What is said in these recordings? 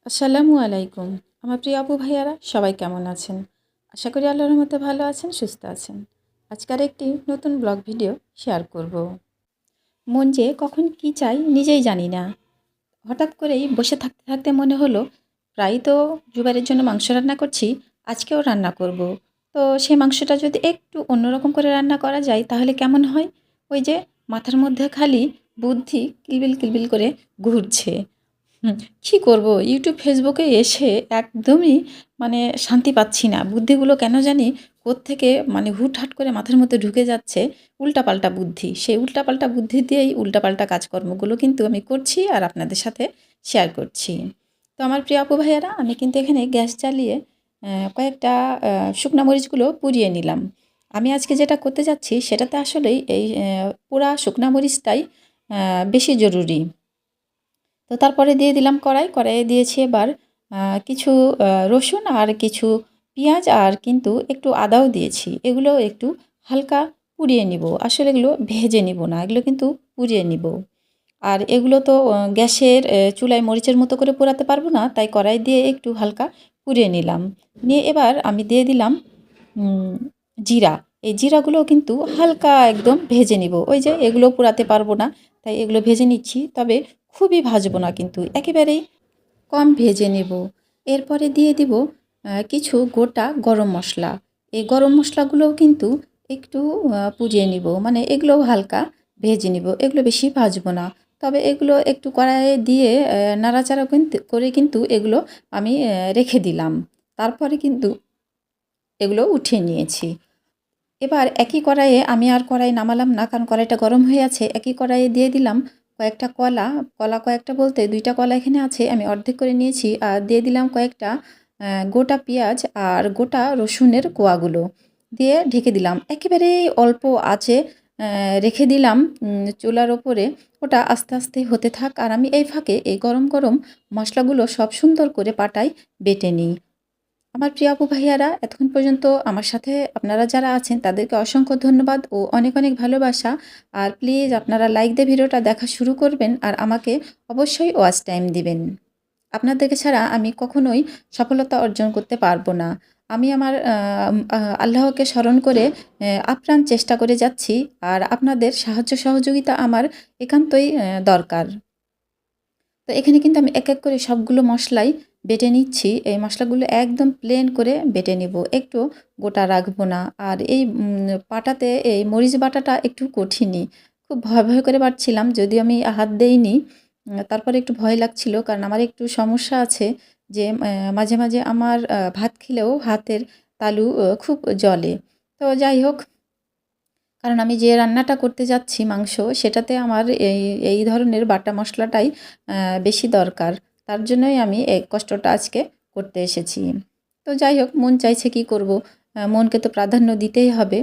আসসালামু আলাইকুম। আমার প্রিয় আপু ভাইয়ারা সবাই কেমন আছেন? আশা করি আল্লাহর রহমতে ভালো আছেন, সুস্থ আছেন। আজকের একটি নতুন ব্লগ ভিডিও শেয়ার করব। মন যে কখন কি চাই নিজেই জানি না। হঠাৎ করেই বসে থাকতে থাকতে মনে হলো প্রায়ই তো জুবাইরের জন্য মাংস রান্না করছি, আজকেও রান্না করব। তো সেই মাংসটা যদি একটু অন্যরকম করে রান্না করা যায় তাহলে কেমন হয়? ওই যে মাথার মধ্যে খালি বুদ্ধি কিলবিল কিলবিল করে ঘুরছে। হুম, কি করব? ইউটিউব, ফেসবুকে এসে একদমই শান্তি পাচ্ছি না। বুদ্ধিগুলো কেন জানি কোত্থেকে হুটহাট করে মাথার মধ্যে ঢুকে যাচ্ছে উল্টাপাল্টা বুদ্ধি। সেই উল্টাপাল্টা বুদ্ধি দিয়েই উল্টাপাল্টা কাজকর্মগুলো কিন্তু আমি করছি আর আপনাদের সাথে শেয়ার করছি। তো আমার প্রিয় আপু ভাইয়ারা, আমি কিন্তু এখানে গ্যাস জ্বালিয়ে কয়েকটা শুকনা মরিচগুলো পুড়িয়ে নিলাম। আমি আজকে যেটা করতে যাচ্ছি সেটাতে আসলেই এই পোড়া শুকনা মরিচটাই বেশি জরুরি। তো তারপরে দিয়ে দিলাম কড়াইয়ে দিয়েছি এবার কিছু রসুন আর কিছু পেঁয়াজ আর কিন্তু একটু আদাও দিয়েছি। এগুলো একটু হালকা পুড়িয়ে নিব। আসলে এগুলো ভেজে নিব না, এগুলো কিন্তু পুড়িয়ে নিব। আর এগুলো তো গ্যাসের চুলায় মরিচের মতো করে পোড়াতে পারবো না, তাই কড়াই দিয়ে একটু হালকা পুড়িয়ে নিলাম। নিয়ে এবার আমি দিয়ে দিলাম উম, জিরা। এই জিরাগুলো কিন্তু হালকা একদম ভেজে নিব। ওই যে এগুলো পোড়াতে পারবো না, তাই এগুলো ভেজে নিচ্ছি। তবে খুবই ভাজবো না, কিন্তু একেবারেই কম ভেজে নেব। এরপরে দিয়ে দিব কিছু গোটা গরম মশলা। এই গরম মশলাগুলোও কিন্তু একটু পুড়িয়ে নিব, মানে এগুলোও হালকা ভেজে নিব। এগুলো বেশি ভাজবো না, তবে এগুলো একটু কড়াইয়ে দিয়ে নাড়াচাড়া করে কিন্তু এগুলো আমি রেখে দিলাম। তারপরে কিন্তু এগুলো উঠিয়ে নিয়েছি। এবার একই কড়াইয়ে আমি আর কড়াই নামালাম না, কারণ কড়াইটা গরম হয়ে আছে। একই কড়াইয়ে দিয়ে দিলাম কয়েকটা কলা। কলা কয়েকটা বলতে ২টা কলা এখানে আছে, আমি অর্ধেক করে নিয়েছি। আর দিয়ে দিলাম কয়েকটা গোটা পেঁয়াজ আর গোটা রসুনের কোয়াগুলো দিয়ে ঢেকে দিলাম। একেবারেই অল্প আঁচে রেখে দিলাম চুলার ওপরে। ওটা আস্তে আস্তে হতে থাক, আর আমি এই ফাঁকে এই গরম গরম মশলাগুলো সব সুন্দর করে পাটায় বেটে নিই। আমার প্রিয় আপু ভাইয়ারা, এতক্ষণ পর্যন্ত আমার সাথে আপনারা যারা আছেন তাদেরকে অসংখ্য ধন্যবাদ ও অনেক অনেক ভালোবাসা। আর প্লিজ আপনারা লাইক দিয়ে ভিডিওটা দেখা শুরু করবেন, আর আমাকে অবশ্যই ওয়াচ টাইম দিবেন। আপনাদেরকে ছাড়া আমি কখনোই সফলতা অর্জন করতে পারবো না। আমি আমার আল্লাহকে স্মরণ করে আপ্রাণ চেষ্টা করে যাচ্ছি, আর আপনাদের সাহায্য সহযোগিতা আমার একান্তই দরকার। তো এখানে কিন্তু আমি এক এক করে সবগুলো মশলাই বেটে নিচ্ছি। এই মশলাগুলো একদম প্লেন করে বেটে নিব, একটু গোটা রাখবো না। আর এই পাটাতে এই মরিচ বাটাটা একটু কঠিনই, খুব ভয় ভয় করে বাটছিলাম, যদিও আমি হাত দেইনি। তারপরে একটু ভয় লাগছিল, কারণ আমার একটু সমস্যা আছে যে মাঝে মাঝে আমার ভাত খেলেও হাতের তালু খুব জ্বলে। তো যাই হোক, কারণ আমি যে রান্নাটা করতে যাচ্ছি মাংস, সেটাতে আমার এই এই ধরনের বাটা মশলাটাই বেশি দরকার। তার জন্যই আমি এই কষ্টটা আজকে করতে এসেছি। তো যাই হোক, মন চাইছে কি করব, মনকে তো প্রাধান্য দিতেই হবে।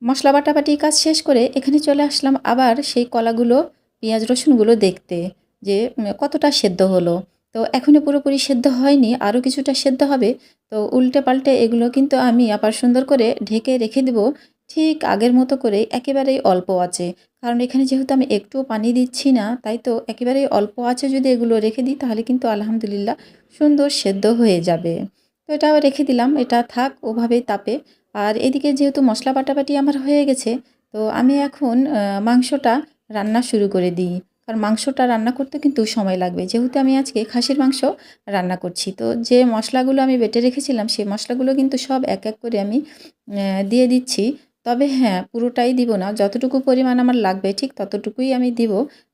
মশলা বাটাবাটি কাজ শেষ করে এখানে চলে আসলাম আবার সেই কলাগুলো, পেঁয়াজ রসুনগুলো দেখতে, যে কতটা সেদ্ধ হলো। তো এখনও পুরোপুরি সেদ্ধ হয়নি, আরও কিছুটা সেদ্ধ হবে। তো উল্টে পাল্টে এগুলো কিন্তু আমি আবার সুন্দর করে ঢেকে রেখে দেব, ঠিক আগের মতো করে একেবারেই অল্প আছে। কারণ এখানে যেহেতু আমি একটুও পানি দিচ্ছি না, তাই তো একেবারেই অল্প আছে যদি এগুলো রেখে দিই তাহলে কিন্তু আলহামদুলিল্লাহ সুন্দর সেদ্ধ হয়ে যাবে। তো এটাও রেখে দিলাম, এটা থাক ওভাবেই তাপে। আর এদিকে যেহেতু মশলা বাটাবাটি আমার হয়ে গেছে, তো আমি এখন মাংসটা রান্না শুরু করে দিই। কারণ মাংসটা রান্না করতে কিন্তু সময় লাগবে, যেহেতু আমি আজকে খাসির মাংস রান্না করছি। তো যে মশলাগুলো আমি বেটে রেখেছিলাম সেই মশলাগুলো কিন্তু সব এক এক করে আমি দিয়ে দিচ্ছি। তবে হ্যাঁ, পুরোটাই দিব না, যতটুকু পরিমাণ আমার লাগবে ঠিক ততটুকুই আমি দিব,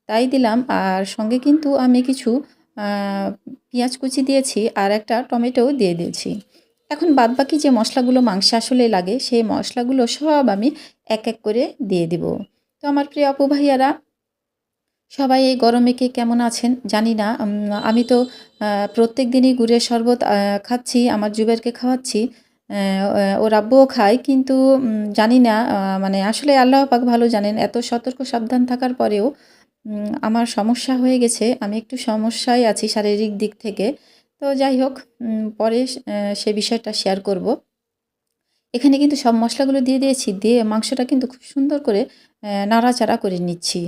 তাই দিলাম। আর সঙ্গে কিন্তু আমি কিছু পেঁয়াজ কুচি দিয়েছি আর একটা টমেটোও দিয়ে দিয়েছি। এখন বাদবাকি যে মশলাগুলো মাংসে আসলে লাগে সেই মশলাগুলো সব আমি এক এক করে দিয়ে দিব। তো আমার প্রিয় আপু ভাইয়ারা, সবাই এই গরমে কে কেমন আছেন জানি না। আমি তো প্রত্যেক দিনই গুড়ের শরবত খাচ্ছি, আমার জুবেরকে খাওয়াচ্ছি। ওর আব্বুও খায়, কিন্তু জানি না, আসলে আল্লাহ পাক ভালো জানেন, এত সতর্ক সাবধান থাকার পরেও আমার সমস্যা হয়ে গেছে। আমি একটু সমস্যায় আছি শারীরিক দিক থেকে। তো যাই হোক, পরে সে বিষয়টা শেয়ার করব। এখানে কিন্তু সব মশলাগুলো দিয়ে দিয়েছি, দিয়ে মাংসটা কিন্তু খুব সুন্দর করে নাড়াচাড়া করে নিচ্ছি।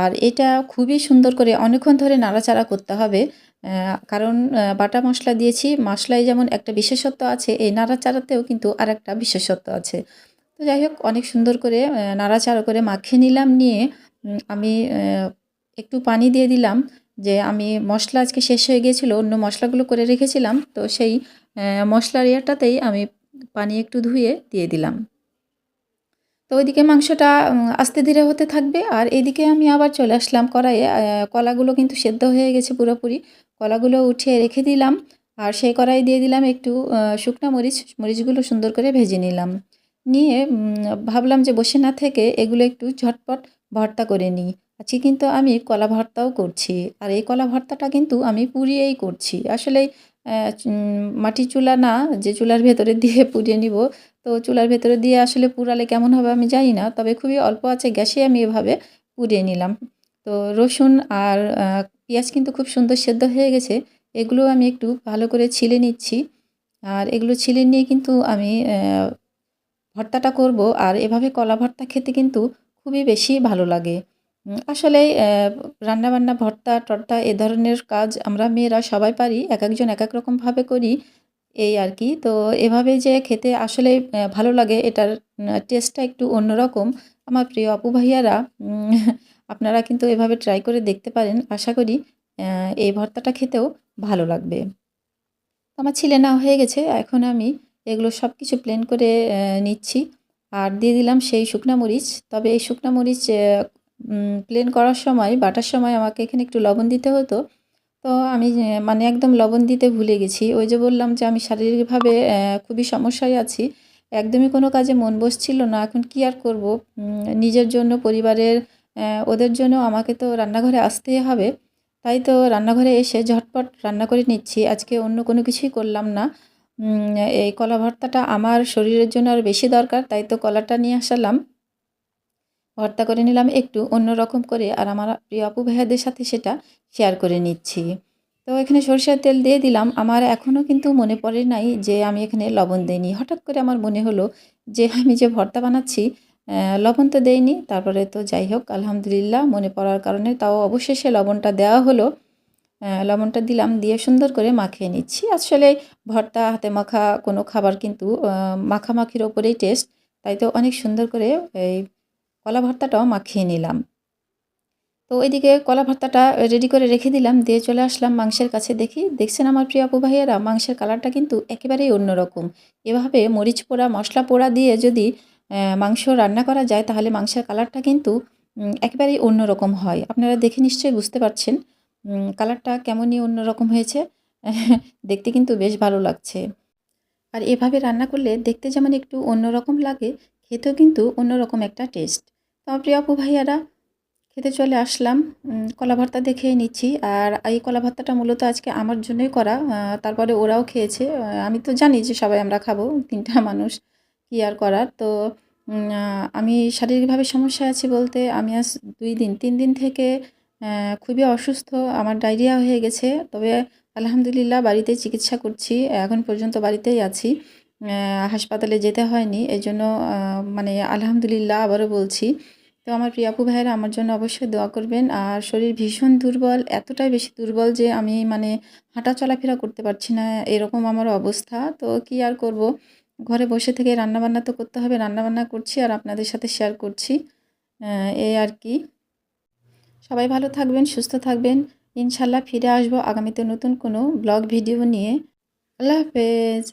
আর এটা খুবই সুন্দর করে অনেকক্ষণ ধরে নাড়াচাড়া করতে হবে, কারণ বাটা মশলা দিয়েছি, মশলায় যেমন একটা বিশেষত্ব আছে, এই নাড়াচাড়াতেও কিন্তু আর একটা বিশেষত্ব আছে। তো যাই হোক, অনেক সুন্দর করে নাড়াচাড়া করে মাখিয়ে নিলাম, নিয়ে আমি একটু পানি দিয়ে দিলাম, যে আমি মশলা আজকে শেষ হয়ে গিয়েছিলো, অন্য মশলাগুলো করে রেখেছিলাম, তো সেই মশলার ইয়েটাতেই আমি পানি একটু ধুয়ে দিয়ে দিলাম। তো ওইদিকে মাংসটা আস্তে ধীরে হতে থাকবে, আর এদিকে আমি আবার চলে আসলাম কড়াইয়ে। কলাগুলো কিন্তু সেদ্ধ হয়ে গেছে পুরোপুরি, কলাগুলো উঠিয়ে রেখে দিলাম, আর সেই কড়াই দিয়ে দিলাম একটু শুকনা মরিচ, মরিচগুলো সুন্দর করে ভেজে নিলাম, নিয়ে ভাবলাম যে বসে না থেকে এগুলো একটু ঝটপট ভর্তা করে নিই। আজকে কিন্তু আমি কলা ভর্তাও করছি, আর এই কলা ভর্তাটা কিন্তু আমি পুড়িয়েই করছি। আসলেই মাটির চুলা না, যে চুলার ভেতরে দিয়ে পুড়িয়ে নিব, তো চুলার ভেতরে দিয়ে আসলে পুড়ালে কেমন হবে আমি জানি না, তবে খুবই অল্প আছে গ্যাসে আমি এভাবে পুড়িয়ে নিলাম। তো রসুন আর পেঁয়াজ কিন্তু খুব সুন্দর সেদ্ধ হয়ে গেছে, এগুলো আমি একটু ভালো করে ছিলে নিচ্ছি, আর এগুলো ছিলে নিয়ে কিন্তু আমি ভর্তাটা করব। আর এভাবে কলা ভর্তা খেতে কিন্তু খুবই বেশি ভালো লাগে। আসলেই রান্নাবান্না, ভর্তা-টর্তা এ ধরনের কাজ আমরা মেয়েরা সবাই পারি, একেকজন একেক রকমভাবে করি, এই আর কি। তো এভাবে যে খেতে আসলেই ভালো লাগে, এটার টেস্টটা একটু অন্যরকম। আমার প্রিয় আপু ভাইয়ারা, আপনারা কিন্তু এভাবে ট্রাই করে দেখতে পারেন। আশা করি এই ভর্তাটা খেতেও ভালো লাগবে। আমার ছিলে নেওয়া হয়ে গেছে, এখন আমি এগুলো সব কিছু প্লেন করে নিচ্ছি, আর দিয়ে দিলাম সেই শুকনা মরিচ। তবে এই শুকনা মরিচ প্লেন করার সময়, বাটার সময় আমাকে এখানে একটু লবণ দিতে হতো, তো আমি মানে একদম লবণ দিতে ভুলে গেছি। ওই যে বললাম যে আমি শারীরিকভাবে খুবই সমস্যায় আছি, একদমই কোনো কাজে মন বসছিল না। এখন কী আর করব, নিজের জন্য, পরিবারের ওদের জন্য আমাকে তো রান্নাঘরে আসতেই হবে, তাই তো রান্নাঘরে এসে ঝটপট রান্না করে নিচ্ছি। আজকে অন্য কোনো কিছুই করলাম না। এই কলা ভর্তাটা আমার শরীরের জন্য আর বেশি দরকার, তাই তো কলাটা নিয়ে আসালাম, ভর্তা করে নিলাম একটু অন্যরকম করে, আর আমার প্রিয় আপু ভাইয়াদের সাথে সেটা শেয়ার করে নিচ্ছি। তো এখানে সরষের তেল দিয়ে দিলাম। আমার এখনও কিন্তু মনে পড়ে নাই যে আমি এখানে লবণ দেইনি। হঠাৎ করে আমার মনে হলো যে আমি যে ভর্তা বানাচ্ছি, লবণ তো দেইনি। তারপরে তো যাই হোক, আলহামদুলিল্লাহ, মনে পড়ার কারণে তাও অবশেষে লবণটা দেওয়া হলো। লবণটা দিলাম, দিয়ে সুন্দর করে মাখিয়ে নিচ্ছি। আসলে ভর্তা, হাতে মাখা কোনো খাবার কিন্তু মাখামাখির ওপরেই টেস্ট। তাই তো অনেক সুন্দর করে এই কলা ভর্তাটাও মাখিয়ে নিলাম। তো ওইদিকে কলা ভর্তাটা রেডি করে রেখে দিলাম, দিয়ে চলে আসলাম মাংসের কাছে। দেখছেন আমার প্রিয় আপু ভাইয়েরা, মাংসের কালারটা কিন্তু একেবারেই অন্যরকম। এভাবে মরিচ পোড়া, মশলা পোড়া দিয়ে যদি মাংস রান্না করা যায়, তাহলে মাংসের কালারটা কিন্তু একেবারেই অন্যরকম হয়। আপনারা দেখে নিশ্চয়ই বুঝতে পারছেন কালারটা কেমনই অন্যরকম হয়েছে। দেখতে কিন্তু বেশ ভালো লাগছে। আর এভাবে রান্না করলে দেখতে যেমন একটু অন্যরকম লাগে, খেতেও কিন্তু অন্যরকম একটা টেস্ট। তো আমার প্রিয় আপু ভাইয়ারা, খেতে চলে আসলাম। কলা ভর্তা দেখেই নিচ্ছি, আর এই কলা ভর্তাটা মূলত আজকে আমার জন্যই করা। তারপরে ওরাও খেয়েছে। আমি তো জানি যে সবাই আমরা খাবো, ৩ টা মানুষ, কী আর করার। তো আমি শারীরিকভাবে সমস্যায় আছি বলতে, আমি আজ ২ দিন ৩ দিন থেকে খুবই অসুস্থ। আমার ডায়রিয়া হয়ে গেছে। তবে আলহামদুলিল্লাহ বাড়িতেই চিকিৎসা করছি। এখন পর্যন্ত বাড়িতেই আছি। হাসপাতালে যেতে হয়নি। এজন্য মানে আলহামদুলিল্লাহ আবারও বলছি। তো আমার প্রিয় আপু ভাইয়েরা, আমার জন্য অবশ্যই দোয়া করবেন। আর শরীর ভীষণ দুর্বল, এতটাই বেশি দুর্বল যে আমি মানে হাঁটা চলাফেরা করতে পারছি না, এরকম আমার অবস্থা। তো কী আর করব, ঘরে বসে থেকে রান্নাবান্না তো করতে হবে, রান্নাবান্না করছি আর আপনাদের সাথে শেয়ার করছি। এই আর কি। সবাই ভালো থাকবেন, সুস্থ থাকবেন। ইনশাল্লাহ ফিরে আসবো আগামীতে নতুন কোনো ব্লগ ভিডিও নিয়ে। আল্লাহ হাফেজ।